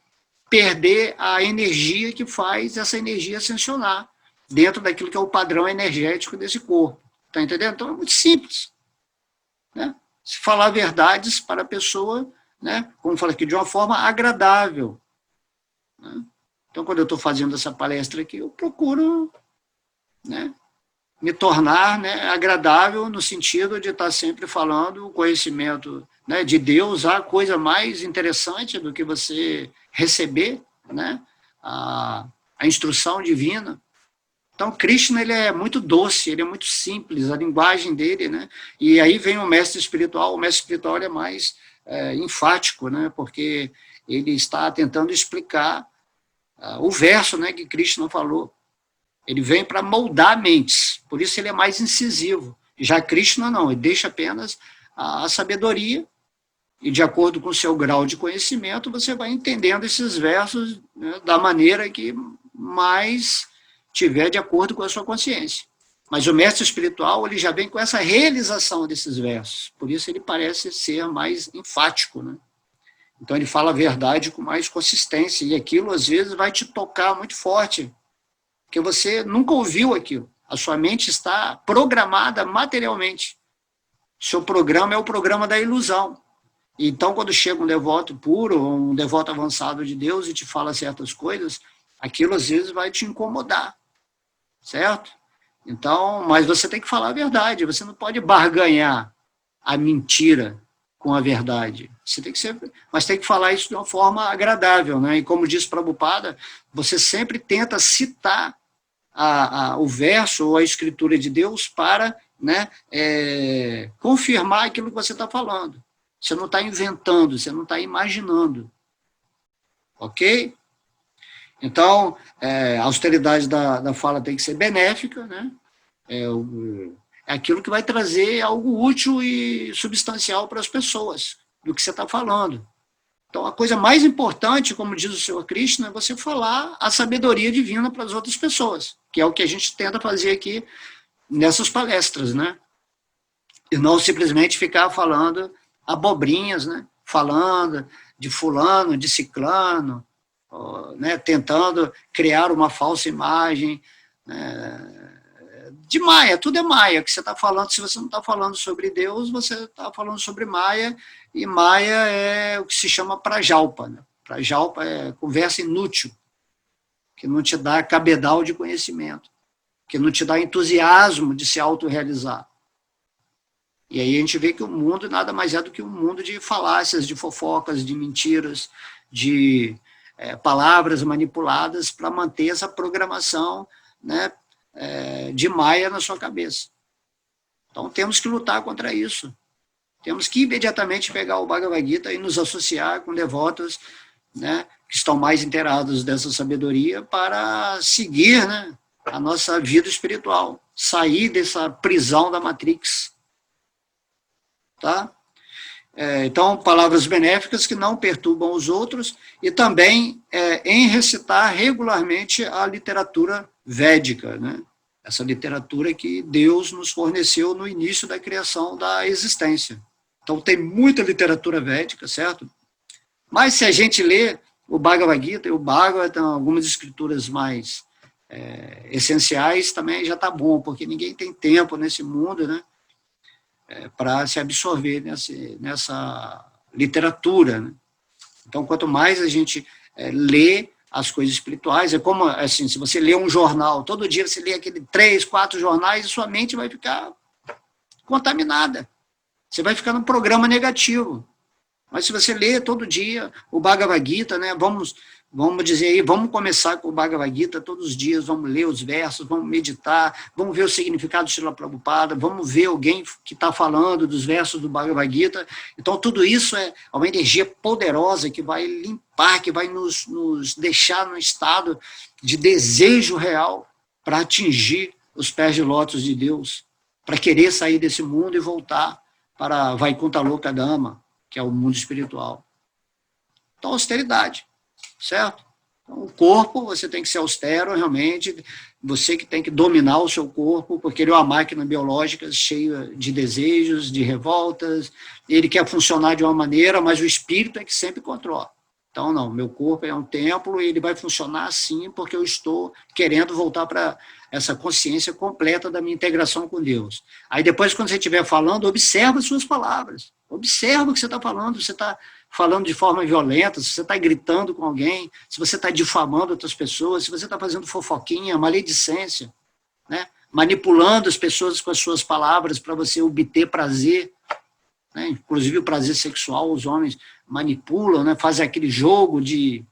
perder a energia que faz essa energia ascensionar dentro daquilo que é o padrão energético desse corpo. Está entendendo? Então, é muito simples, né? Se falar verdades para a pessoa, né, como fala aqui, de uma forma agradável, né? Então, quando eu estou fazendo essa palestra aqui, eu procuro, né, me tornar, né, agradável no sentido de estar sempre falando o conhecimento, né, de Deus, a coisa mais interessante do que você receber, né, a instrução divina. Então, Krishna, ele é muito doce, ele é muito simples, a linguagem dele, né, e aí vem o mestre espiritual ele é mais enfático, né, porque ele está tentando explicar o verso, né, que Krishna falou. Ele vem para moldar mentes, por isso ele é mais incisivo. Já Krishna não, ele deixa apenas a sabedoria, e de acordo com o seu grau de conhecimento, você vai entendendo esses versos, né, da maneira que mais tiver de acordo com a sua consciência. Mas o mestre espiritual, ele já vem com essa realização desses versos, por isso ele parece ser mais enfático, né? Então ele fala a verdade com mais consistência, e aquilo às vezes vai te tocar muito forte, porque você nunca ouviu aquilo. A sua mente está programada materialmente. Seu programa é o programa da ilusão. Então, quando chega um devoto puro, um devoto avançado de Deus e te fala certas coisas, aquilo às vezes vai te incomodar, certo? Então, mas você tem que falar a verdade, você não pode barganhar a mentira com a verdade. Você tem que mas tem que falar isso de uma forma agradável, né? E como diz Prabhupada, você sempre tenta citar o verso ou a escritura de Deus para, né, confirmar aquilo que você está falando. Você não está inventando, você não está imaginando. Ok? Então, a austeridade da fala tem que ser benéfica, né? É aquilo que vai trazer algo útil e substancial para as pessoas. do que você está falando. Então, a coisa mais importante, como diz o Senhor Krishna, é você falar a sabedoria divina para as outras pessoas, que é o que a gente tenta fazer aqui nessas palestras, né? E não simplesmente ficar falando abobrinhas, né? Falando de fulano, de ciclano, né? Tentando criar uma falsa imagem, né? De Maia, tudo é Maia que você está falando. Se você não está falando sobre Deus, você está falando sobre Maia, e Maia é o que se chama prajalpa, né? Prajalpa é conversa inútil, que não te dá cabedal de conhecimento, que não te dá entusiasmo de se autorrealizar. E aí a gente vê que o mundo nada mais é do que um mundo de falácias, de fofocas, de mentiras, de palavras manipuladas para manter essa programação, né, de Maia na sua cabeça. Então temos que lutar contra isso. Temos que imediatamente pegar o Bhagavad Gita e nos associar com devotos, né, que estão mais inteirados dessa sabedoria para seguir, né, a nossa vida espiritual, sair dessa prisão da Matrix. Tá? Então, palavras benéficas que não perturbam os outros, e também em recitar regularmente a literatura védica, né? Essa literatura que Deus nos forneceu no início da criação da existência. Então, tem muita literatura védica, certo? Mas se a gente lê o Bhagavad Gita e o Bhagavatam, algumas escrituras mais essenciais, também já está bom, porque ninguém tem tempo nesse mundo, né, para se absorver nessa literatura, né? Então, quanto mais a gente lê as coisas espirituais, é como, assim, se você lê um jornal, todo dia você lê aquele 3, 4 jornais, e sua mente vai ficar contaminada. Você vai ficar num programa negativo. Mas se você lê todo dia o Bhagavad Gita, né, vamos dizer aí, vamos começar com o Bhagavad Gita todos os dias, vamos ler os versos, vamos meditar, vamos ver o significado do Srila Prabhupada, vamos ver alguém que está falando dos versos do Bhagavad Gita. Então, tudo isso é uma energia poderosa que vai limpar, que vai nos deixar num estado de desejo real para atingir os pés de lótus de Deus, para querer sair desse mundo e voltar para Vaikuntha Loka Dhamma, que é o mundo espiritual. Então, austeridade, certo? Então, o corpo, você tem que ser austero, realmente, você que tem que dominar o seu corpo, porque ele é uma máquina biológica cheia de desejos, de revoltas, ele quer funcionar de uma maneira, mas o espírito é que sempre controla. Então, não, meu corpo é um templo e ele vai funcionar assim porque eu estou querendo voltar para essa consciência completa da minha integração com Deus. Aí depois, quando você estiver falando, observa as suas palavras. Observa o que você está falando. Você está falando de forma violenta, se você está gritando com alguém, se você está difamando outras pessoas, se você está fazendo fofoquinha, maledicência, né? Manipulando as pessoas com as suas palavras para você obter prazer, né? Inclusive o prazer sexual, os homens manipulam, né? Fazem aquele jogo de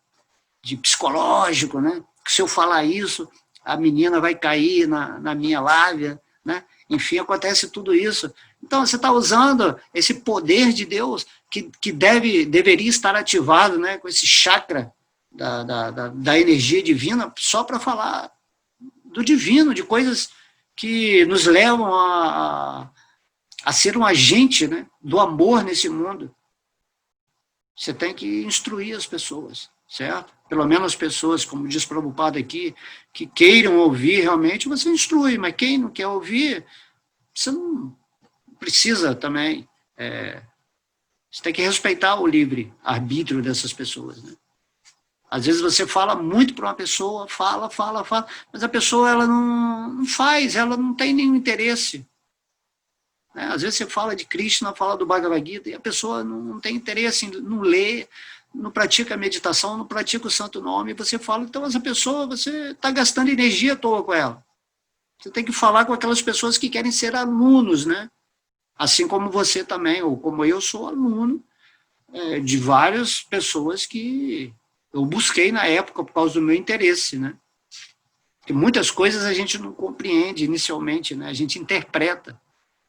psicológico, né? Que se eu falar isso, a menina vai cair na minha lábia, né? Enfim, acontece tudo isso. Então, você está usando esse poder de Deus que deveria estar ativado, né, com esse chakra da energia divina, só para falar do divino, de coisas que nos levam a ser um agente, né, do amor nesse mundo. Você tem que instruir as pessoas, certo? Pelo menos as pessoas, como diz Prabhupada aqui, que queiram ouvir realmente, você instrui, mas quem não quer ouvir, você não precisa também, você tem que respeitar o livre-arbítrio dessas pessoas, né? Às vezes você fala muito para uma pessoa, fala, mas a pessoa ela não faz, ela não tem nenhum interesse. Né? Às vezes você fala de Krishna, fala do Bhagavad Gita, e a pessoa não tem interesse, não lê, não pratica a meditação, não pratica o santo nome, e você fala, então essa pessoa, você está gastando energia à toa com ela. Você tem que falar com aquelas pessoas que querem ser alunos, né? Assim como você também, ou como eu sou aluno de várias pessoas que eu busquei na época por causa do meu interesse, né? Porque muitas coisas a gente não compreende inicialmente, né? A gente interpreta.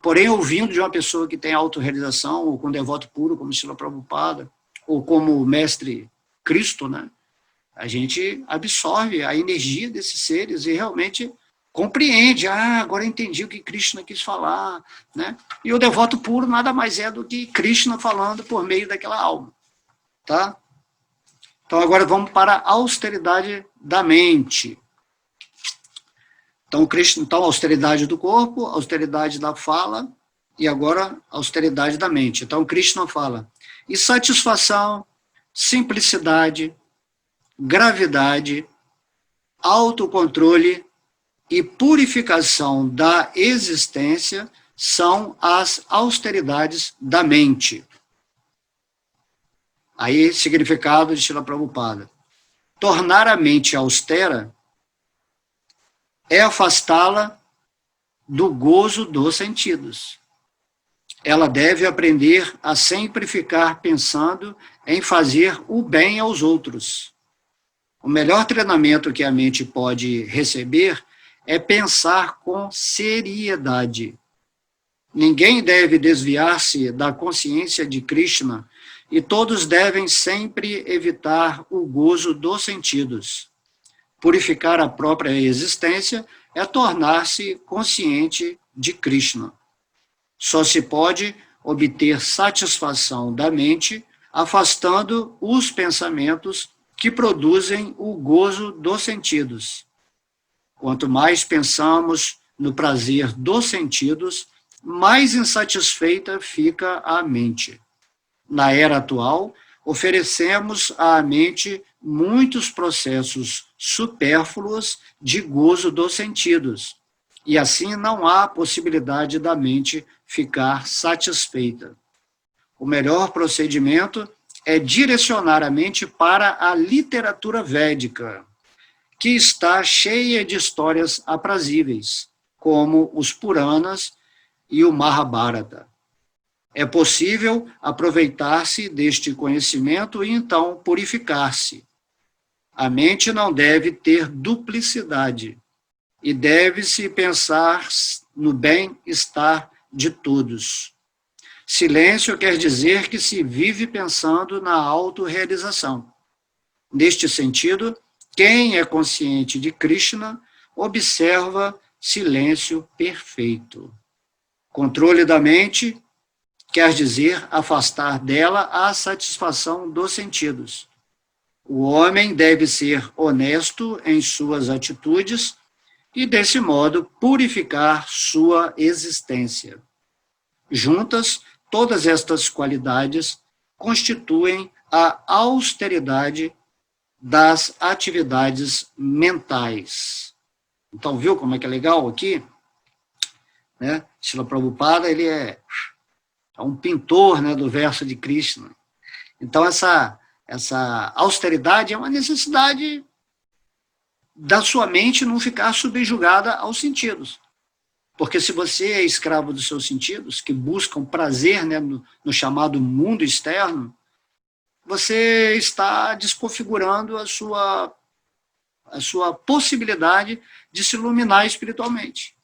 Porém, ouvindo de uma pessoa que tem autorrealização, ou com devoto puro, como Srila Prabhupada, ou como o mestre Cristo, né? A gente absorve a energia desses seres e realmente compreende, agora eu entendi o que Krishna quis falar, né? E o devoto puro nada mais é do que Krishna falando por meio daquela alma, tá? Então agora vamos para a austeridade da mente. Então, Krishna, então austeridade do corpo, austeridade da fala e agora austeridade da mente. Então Krishna fala: e satisfação, simplicidade, gravidade, autocontrole e purificação da existência são as austeridades da mente. Aí, significado de Srila Prabhupada. Tornar a mente austera é afastá-la do gozo dos sentidos. Ela deve aprender a sempre ficar pensando em fazer o bem aos outros. O melhor treinamento que a mente pode receber é pensar com seriedade. Ninguém deve desviar-se da consciência de Krishna e todos devem sempre evitar o gozo dos sentidos. Purificar a própria existência é tornar-se consciente de Krishna. Só se pode obter satisfação da mente afastando os pensamentos que produzem o gozo dos sentidos. Quanto mais pensamos no prazer dos sentidos, mais insatisfeita fica a mente. Na era atual, oferecemos à mente muitos processos supérfluos de gozo dos sentidos, e assim não há possibilidade da mente ficar satisfeita. O melhor procedimento é direcionar a mente para a literatura védica, que está cheia de histórias aprazíveis, como os Puranas e o Mahabharata. É possível aproveitar-se deste conhecimento e então purificar-se. A mente não deve ter duplicidade e deve-se pensar no bem-estar de todos. Silêncio quer dizer que se vive pensando na autorrealização. Neste sentido, quem é consciente de Krishna observa silêncio perfeito. Controle da mente quer dizer afastar dela a satisfação dos sentidos. O homem deve ser honesto em suas atitudes e, desse modo, purificar sua existência. Juntas, todas estas qualidades constituem a austeridade das atividades mentais. Então, viu como é que é legal aqui? Né? Srila Prabhupada, ele é um pintor, né, do verso de Krishna. Então, essa austeridade é uma necessidade da sua mente não ficar subjugada aos sentidos. Porque se você é escravo dos seus sentidos, que buscam prazer, né, no chamado mundo externo, você está desconfigurando a sua possibilidade de se iluminar espiritualmente.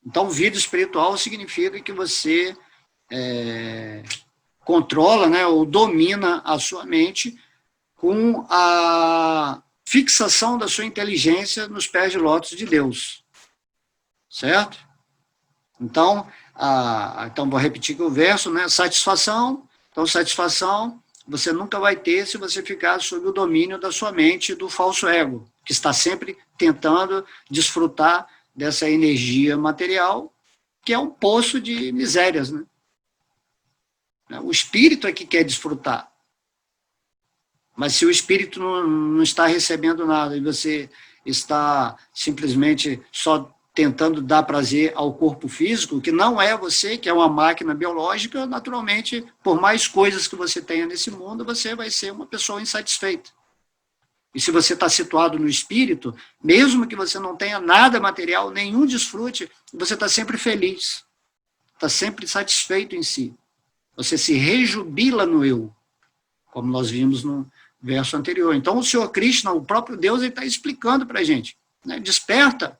Então, vida espiritual significa que você controla, né, ou domina a sua mente com a fixação da sua inteligência nos pés de lótus de Deus. Certo? Então, então vou repetir aqui o verso, né? Satisfação. Então, satisfação você nunca vai ter se você ficar sob o domínio da sua mente, do falso ego, que está sempre tentando desfrutar dessa energia material, que é um poço de misérias, né? O espírito é que quer desfrutar. Mas se o espírito não está recebendo nada e você está simplesmente só tentando dar prazer ao corpo físico, que não é você, que é uma máquina biológica, naturalmente, por mais coisas que você tenha nesse mundo, você vai ser uma pessoa insatisfeita. E se você está situado no espírito, mesmo que você não tenha nada material, nenhum desfrute, você está sempre feliz, está sempre satisfeito em si. Você se rejubila no eu, como nós vimos no verso anterior. Então, o Senhor Krishna, o próprio Deus, ele está explicando para a gente, né? Desperta.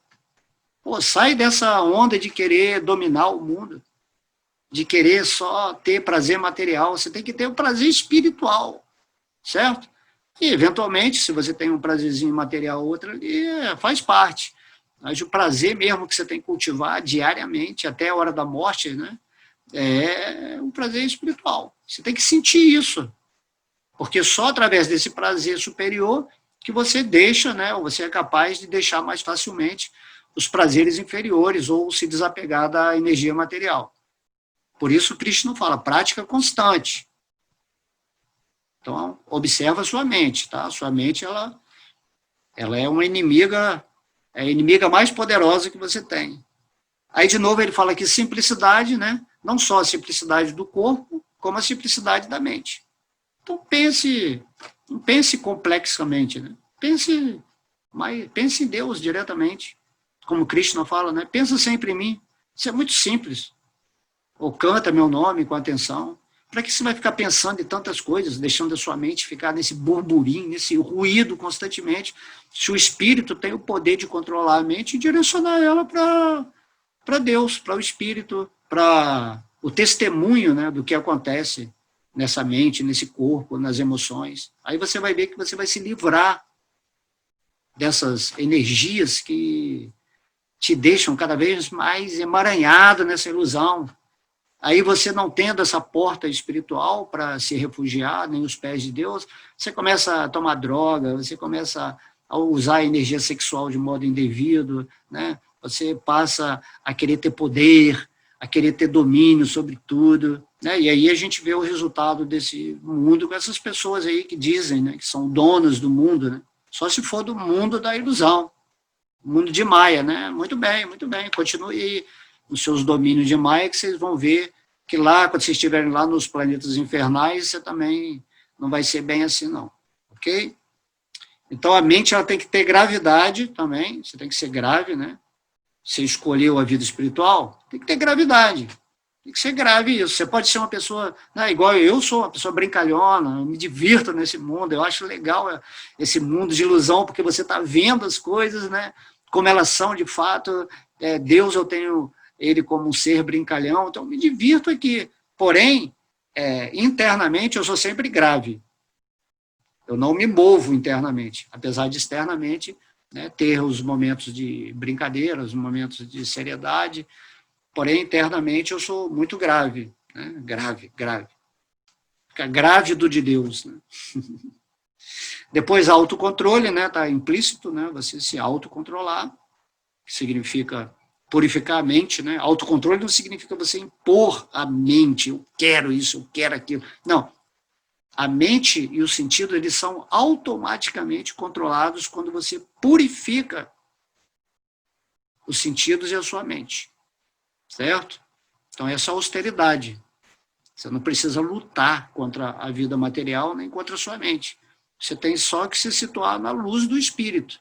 Pô, sai dessa onda de querer dominar o mundo, de querer só ter prazer material. Você tem que ter o prazer espiritual, certo? E, eventualmente, se você tem um prazerzinho material ou outro ali, faz parte. Mas o prazer mesmo que você tem que cultivar diariamente, até a hora da morte, né, é um prazer espiritual. Você tem que sentir isso, porque só através desse prazer superior que você deixa, né, ou você é capaz de deixar mais facilmente os prazeres inferiores ou se desapegar da energia material. Por isso Krishna fala, prática constante. Então, observa a sua mente, tá? Sua mente, ela é uma inimiga, é a inimiga mais poderosa que você tem. Aí, de novo, ele fala que simplicidade, né? Não só a simplicidade do corpo, como a simplicidade da mente. Então, não pense complexamente, né? Pense em Deus diretamente. Como Krishna fala, né? Pensa sempre em mim. Isso é muito simples. Ou canta meu nome com atenção. Para que você vai ficar pensando em tantas coisas, deixando a sua mente ficar nesse burburinho, nesse ruído constantemente, se o espírito tem o poder de controlar a mente e direcionar ela para Deus, para o espírito, para o testemunho, né, do que acontece nessa mente, nesse corpo, nas emoções. Aí você vai ver que você vai se livrar dessas energias que te deixam cada vez mais emaranhado nessa ilusão. Aí você não tendo essa porta espiritual para se refugiar, nem os pés de Deus, você começa a tomar droga, você começa a usar a energia sexual de modo indevido, né? Você passa a querer ter poder, a querer ter domínio sobre tudo, né? E aí a gente vê o resultado desse mundo com essas pessoas aí que dizem, né, que são donas do mundo, né? Só se for do mundo da ilusão, mundo de Maia, né? Muito bem, continue os seus domínios de Maia, que vocês vão ver que lá, quando vocês estiverem lá nos planetas infernais, você também não vai ser bem assim, não. Ok? Então, a mente ela tem que ter gravidade também, você tem que ser grave, né? Você escolheu a vida espiritual, tem que ter gravidade. Tem que ser grave isso. Você pode ser uma pessoa, né, igual eu sou, uma pessoa brincalhona, eu me divirto nesse mundo, eu acho legal esse mundo de ilusão, porque você está vendo as coisas, né, como elas são de fato. Deus, eu tenho ele como um ser brincalhão, então eu me divirto aqui. Porém, internamente eu sou sempre grave. Eu não me movo internamente, apesar de externamente, né, ter os momentos de brincadeira, os momentos de seriedade. Porém, internamente, eu sou muito grave, né? Grave. Fica grávido de Deus, né? Depois, autocontrole, né? Está implícito, né? Você se autocontrolar, que significa purificar a mente, né? Autocontrole não significa você impor a mente, eu quero isso, eu quero aquilo. Não. A mente e o sentido, eles são automaticamente controlados quando você purifica os sentidos e a sua mente. Certo? Então, essa austeridade. Você não precisa lutar contra a vida material nem contra a sua mente. Você tem só que se situar na luz do espírito.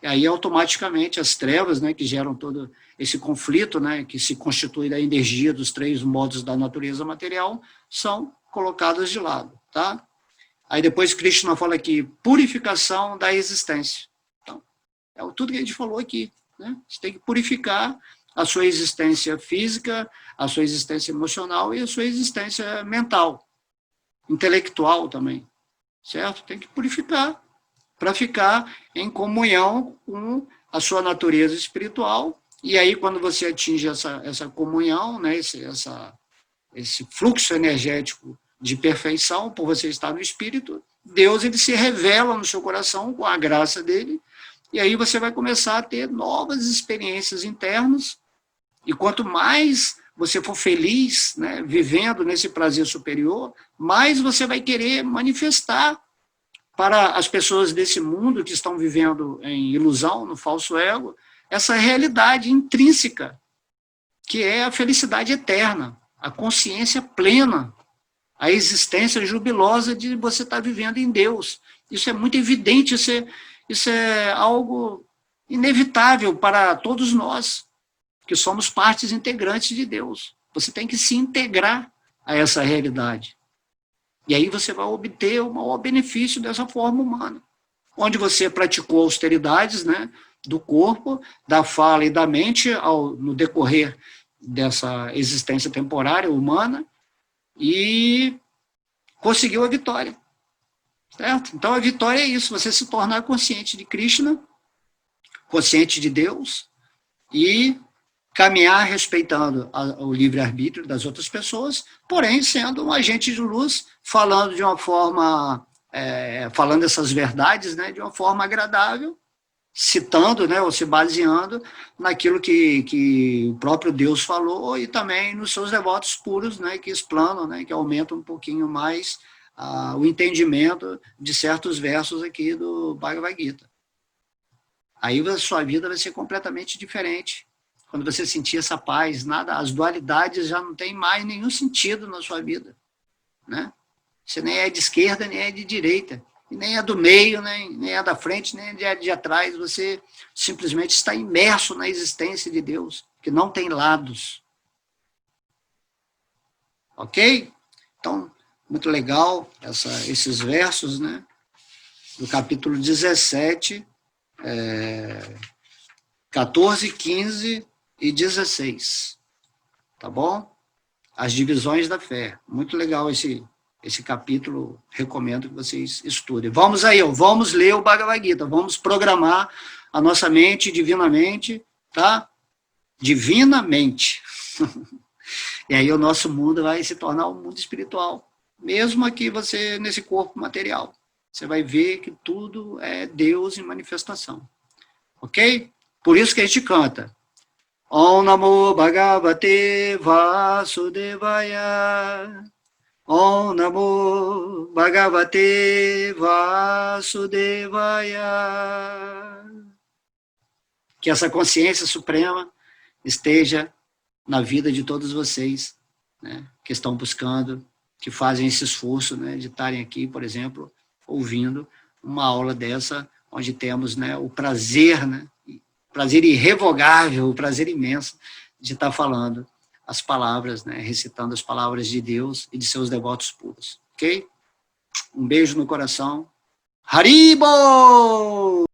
E aí, automaticamente, as trevas, né, que geram todo esse conflito, né, que se constitui da energia dos três modos da natureza material, são colocadas de lado. Tá? Aí depois Krishna fala aqui, purificação da existência. Então, é tudo que a gente falou aqui. Né? Você tem que purificar a sua existência física, a sua existência emocional e a sua existência mental, intelectual também, certo? Tem que purificar para ficar em comunhão com a sua natureza espiritual, e aí quando você atinge essa comunhão, né, esse fluxo energético de perfeição, por você estar no espírito, Deus ele se revela no seu coração com a graça dele, e aí você vai começar a ter novas experiências internas, e quanto mais você for feliz, né, vivendo nesse prazer superior, mais você vai querer manifestar para as pessoas desse mundo que estão vivendo em ilusão, no falso ego, essa realidade intrínseca, que é a felicidade eterna, a consciência plena, a existência jubilosa de você estar vivendo em Deus. Isso é muito evidente, isso é algo inevitável para todos nós, que somos partes integrantes de Deus. Você tem que se integrar a essa realidade. E aí você vai obter o maior benefício dessa forma humana, onde você praticou austeridades, né, do corpo, da fala e da mente no decorrer dessa existência temporária humana e conseguiu a vitória. Certo? Então a vitória é isso, você se tornar consciente de Krishna, consciente de Deus e caminhar respeitando o livre-arbítrio das outras pessoas, porém sendo um agente de luz, falando de uma forma, falando essas verdades, né, de uma forma agradável, citando, né, ou se baseando naquilo que o próprio Deus falou e também nos seus devotos puros, né, que explanam, né, que aumentam um pouquinho mais o entendimento de certos versos aqui do Bhagavad Gita. Aí a sua vida vai ser completamente diferente. Quando você sentir essa paz, nada, as dualidades já não tem mais nenhum sentido na sua vida, né? Você nem é de esquerda, nem é de direita, e nem é do meio, nem é da frente, nem é de atrás. Você simplesmente está imerso na existência de Deus, que não tem lados. Ok? Então, muito legal esses versos, né? Do capítulo 17, 14, 15 e 16. Tá bom? As divisões da fé. Muito legal esse capítulo, recomendo que vocês estudem. Vamos aí, vamos ler o Bhagavad Gita, vamos programar a nossa mente divinamente, tá? Divinamente. E aí o nosso mundo vai se tornar um mundo espiritual, mesmo aqui você nesse corpo material. Você vai ver que tudo é Deus em manifestação. Ok? Por isso que a gente canta. Om Namo Bhagavate Vasudevaya. Om Namo Bhagavate Vasudevaya. Que essa consciência suprema esteja na vida de todos vocês, né, que estão buscando, que fazem esse esforço, né, de estarem aqui, por exemplo, ouvindo uma aula dessa, onde temos, né, o prazer, né, prazer irrevogável, o prazer imenso de estar falando as palavras, né, recitando as palavras de Deus e de seus devotos puros. Ok? Um beijo no coração. Haribo!